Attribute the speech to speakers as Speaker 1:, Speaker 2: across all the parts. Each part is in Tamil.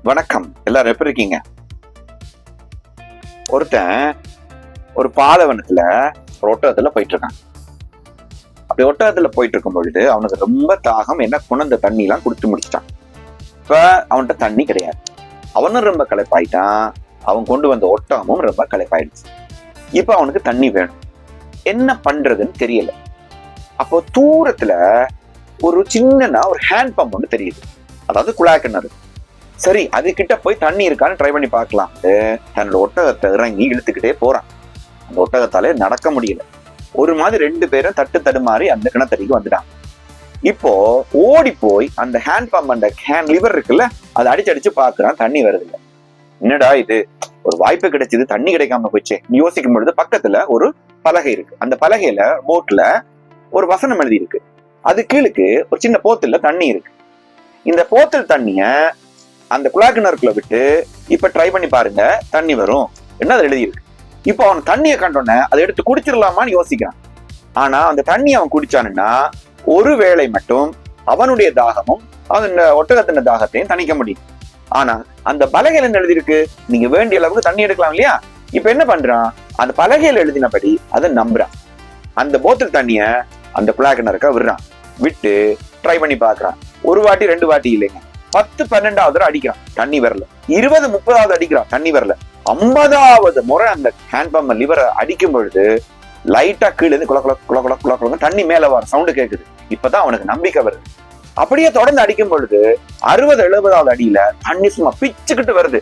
Speaker 1: வணக்கம். எல்லாரும் எப்படி இருக்கீங்க? ஒருத்தன் ஒரு பாலைவனத்துல ஒரு ஒட்டகத்துல போயிட்டு இருக்கான். அப்படி ஒட்டகத்துல போயிட்டு இருக்கும் பொழுது அவனுக்கு ரொம்ப தாகம், என்ன குணந்த தண்ணி எல்லாம் குடிச்சு முடிச்சிட்டான். இப்ப அவன்கிட்ட தண்ணி கிடையாது. அவனும் ரொம்ப களைப்பாயிட்டான். அவன் கொண்டு வந்த ஒட்டகமும் ரொம்ப களைப்பாயிடுச்சு. இப்ப அவனுக்கு தண்ணி வேணும். என்ன பண்றதுன்னு தெரியல. அப்போ தூரத்துல ஒரு சின்னனா ஒரு ஹேண்ட் பம்ப் ஒன்று தெரியுது, அதாவது குழாய் கிணறு. சரி, அது கிட்ட போய் தண்ணி இருக்கான்னு ட்ரை பண்ணி பார்க்கலாம். தன்னோட ஒட்டகத்தை இறங்கி இழுத்துக்கிட்டே போறான். அந்த ஒட்டகத்தாலே நடக்க முடியல. ஒரு மாதிரி 2 பேரும் தட்டு தடுமாறி அந்த கிணத்தடிக்கு வந்துட்டாங்க. இப்போ ஓடி போய் அந்த ஹேண்ட் பம்ப், அந்த ஹேண்ட் லிவர் இருக்குல்ல, அதை அடிச்சு பாக்குறான். தண்ணி வருது இல்ல. என்னடா இது, ஒரு வாய்ப்பு கிடைச்சது, தண்ணி கிடைக்காம போச்சே யோசிக்கும் பொழுது பக்கத்துல ஒரு பலகை இருக்கு. அந்த பலகையில போட்ல ஒரு வசனம் எழுதி இருக்கு. அது கீழுக்கு ஒரு சின்ன போத்துல தண்ணி இருக்கு. இந்த போத்தல் தண்ணிய அந்த குழாய் கிணறுக்குள்ள விட்டு இப்ப ட்ரை பண்ணி பாருங்க, தண்ணி வரும் என்ன அது எழுதி இருக்கு. இப்போ அவன் தண்ணியை கண்டோன்னே அதை எடுத்து குடிச்சிடலாமான்னு யோசிக்கிறான். ஆனா அந்த தண்ணி அவன் குடிச்சானுன்னா ஒரு வேளை மட்டும் அவனுடைய தாகமும் அந்த ஒட்டகத்தின் தாகத்தையும் தணிக்க முடியும். ஆனா அந்த பலகையில என்ன எழுதியிருக்கு, நீங்க வேண்டிய அளவுக்கு தண்ணி எடுக்கலாம் இல்லையா. இப்ப என்ன பண்றான், அந்த பலகையில எழுதினபடி அதை நம்புறான். அந்த போத்தல் தண்ணிய அந்த குழாய் கிணறுக்க விடுறான். விட்டு ட்ரை பண்ணி பாக்குறான். ஒரு வாட்டி 2 வாட்டி இல்லைங்க, 10 12வது அடிக்கிறான், தண்ணி வரல. 20 30வது அடிக்கிறான், தண்ணி வரல. 50வது முறை அந்த ஹேண்ட் பம்ப் லிவரை அடிக்கும் பொழுது லைட்டா கீழே இருந்து குள குள குள குள குள குள தண்ணி மேல வர சவுண்டு கேட்குது. இப்பதான் அவனுக்கு நம்பிக்கை வருது. அப்படியே தொடர்ந்து அடிக்கும் பொழுது 60 70வது அடியில தண்ணி சும்மா பிச்சுக்கிட்டு வருது.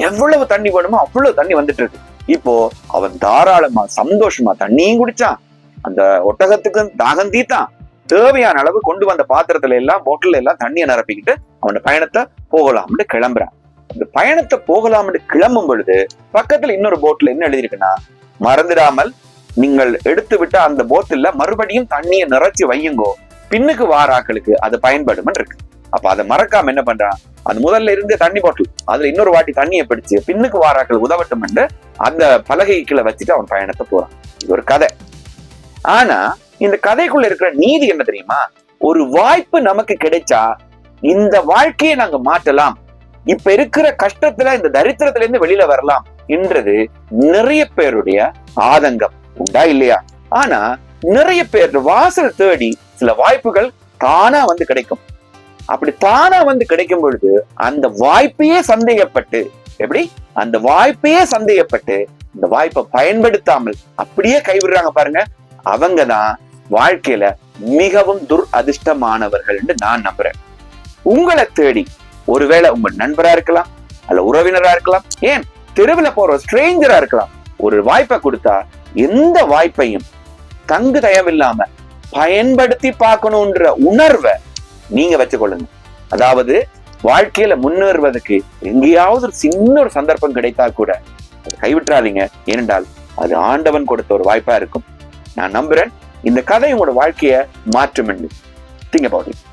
Speaker 1: எவ்வளவு தண்ணி வேணுமோ அவ்வளவு தண்ணி வந்துட்டு இருக்கு. இப்போ அவன் தாராளமா சந்தோஷமா தண்ணியும் குடிச்சான், அந்த ஒட்டகத்துக்கு தாகம் தீத்தான். தேவையான அளவு கொண்டு வந்த பாத்திரத்துல எல்லாம் போட்டில் எல்லாம் தண்ணியை நிரப்பிக்கிட்டு அவனோட பயணத்தை போகலாம்னு கிளம்புறான். அந்த பயணத்தை போகலாம்னு கிளம்பும் பொழுது பக்கத்துல இன்னொரு போட்ல என்ன எழுதியிருக்குன்னா, மறந்துடாமல் நீங்கள் எடுத்து விட்ட அந்த போட்டில்ல மறுபடியும் தண்ணியை நிறைச்சி வையுங்கோ, பின்னுக்கு வாராக்களுக்கு அது பயன்படும் இருக்கு. அப்ப அதை மறக்காம என்ன பண்றான், அது முதல்ல இருந்து தண்ணி போட்டில் அதுல இன்னொரு வாட்டி தண்ணியை பிடிச்சு பின்னுக்கு வாராக்கள் உதவட்டும் என்று அந்த பலகைக்குள்ள வச்சுட்டு அவன் பயணத்தை போறான். இது ஒரு கதை. ஆனா இந்த கதைக்குள்ள இருக்கிற நீதி என்ன தெரியுமா, ஒரு வாய்ப்பு நமக்கு கிடைச்சா இந்த வாழ்க்கையை நாங்க மாற்றலாம், இப்ப இருக்கிற கஷ்டத்துல இந்த தரித்திரத்துல இருந்து வெளியில வரலாம் என்றது நிறைய பேருடைய ஆதங்கம். உண்டா இல்லையா? ஆனா நிறைய பேர் வாசல் தேடி சில வாய்ப்புகள் தானா வந்து கிடைக்கும். அப்படி தானா வந்து கிடைக்கும் பொழுது அந்த வாய்ப்பையே சந்தேகப்பட்டு, எப்படி அந்த வாய்ப்பையே சந்தேகப்பட்டு இந்த வாய்ப்பை பயன்படுத்தாமல் அப்படியே கைவிடுறாங்க பாருங்க, அவங்கதான் வாழ்க்கையில மிகவும் அதிர்ஷ்டமானவர்கள் என்று நான் நம்புறேன். உங்களை தேடி ஒருவேளை உங்க நண்பரா இருக்கலாம், அல்ல உறவினரா இருக்கலாம், ஏன் தெருவில் போற ஸ்ட்ரேஞ்சரா இருக்கலாம், ஒரு வாய்ப்பை கொடுத்தா எந்த வாய்ப்பையும் தங்கு தயவில்லாம பயன்படுத்தி பார்க்கணும்ன்ற உணர்வை நீங்க வச்சுக்கொள்ளுங்க. அதாவது வாழ்க்கையில முன்னேறுவதற்கு எங்கேயாவது ஒரு சின்ன ஒரு சந்தர்ப்பம் கிடைத்தா கூட கைவிட்டுறாதீங்க. ஏனென்றால் அது ஆண்டவன் கொடுத்த ஒரு வாய்ப்பா இருக்கும். நான் நம்புறேன் இந்த கதை உங்களோட வாழ்க்கையை மாற்றும் என்று. Think about it.